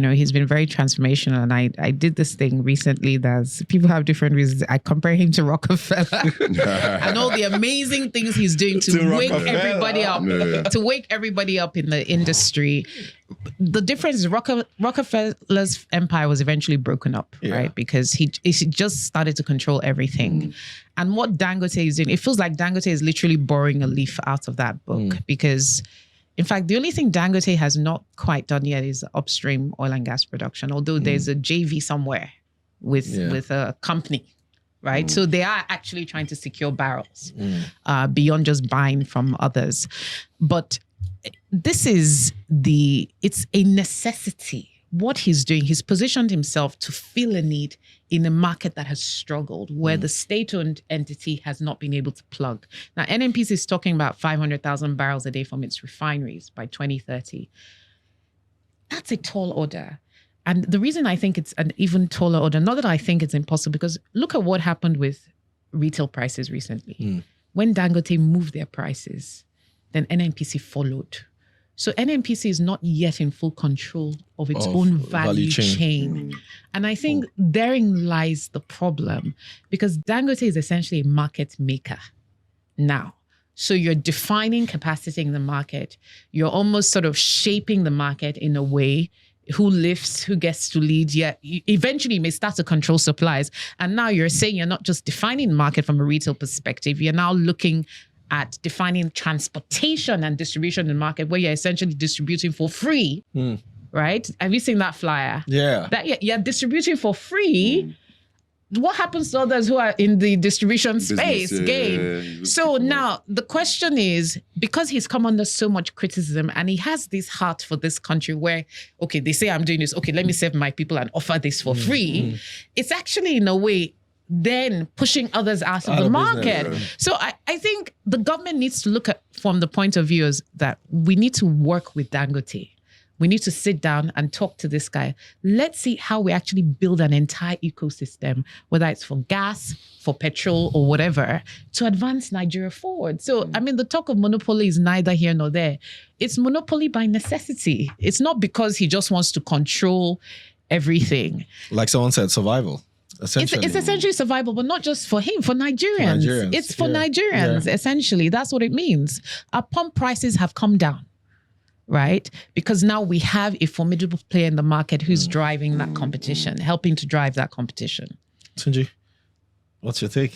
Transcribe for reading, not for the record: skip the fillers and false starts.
he's been very transformational. And I did this thing recently that people have different reasons. I compare him to Rockefeller and all the amazing things he's doing to wake everybody up, to wake everybody up in the industry. The difference is Rockefeller's empire was eventually broken up, right? Because he just started to control everything. And what Dangote is doing, it feels like Dangote is literally borrowing a leaf out of that book because, in fact, the only thing Dangote has not quite done yet is upstream oil and gas production, although there's a JV somewhere with a company, right? So they are actually trying to secure barrels beyond just buying from others. But it's a necessity. What he's doing, he's positioned himself to fill a need in a market that has struggled, where the state-owned entity has not been able to plug. Now, NNPC is talking about 500,000 barrels a day from its refineries by 2030. That's a tall order. And the reason I think it's an even taller order, not that I think it's impossible, because look at what happened with retail prices recently. When Dangote moved their prices, then NNPC followed. So NNPC is not yet in full control of its own value chain. And I think therein lies the problem, because Dangote is essentially a market maker now. So you're defining capacity in the market. You're almost sort of shaping the market in a way, who lifts, who gets to lead. You eventually may start to control supplies. And now you're saying you're not just defining the market from a retail perspective, you're now looking at defining transportation and distribution in the market, where you're essentially distributing for free, right? Have you seen that flyer? Yeah. That you're distributing for free. What happens to others who are in the distribution space game? So now the question is, because he's come under so much criticism and he has this heart for this country where, okay, they say I'm doing this, okay, let me serve my people and offer this for free. It's actually, in a way, then pushing others out of the market. Business, So I think the government needs to look at, from the point of view is that we need to work with Dangote. We need to sit down and talk to this guy. Let's see how we actually build an entire ecosystem, whether it's for gas, for petrol, or whatever, to advance Nigeria forward. So, I mean, the talk of monopoly is neither here nor there. It's monopoly by necessity. It's not because he just wants to control everything. Like someone said, survival. It's essentially survival, but not just for him, for Nigerians. It's for Nigerians, essentially. That's what it means. Our pump prices have come down, right? Because now we have a formidable player in the market who's driving that competition, helping to drive that competition. Tunji, what's your take?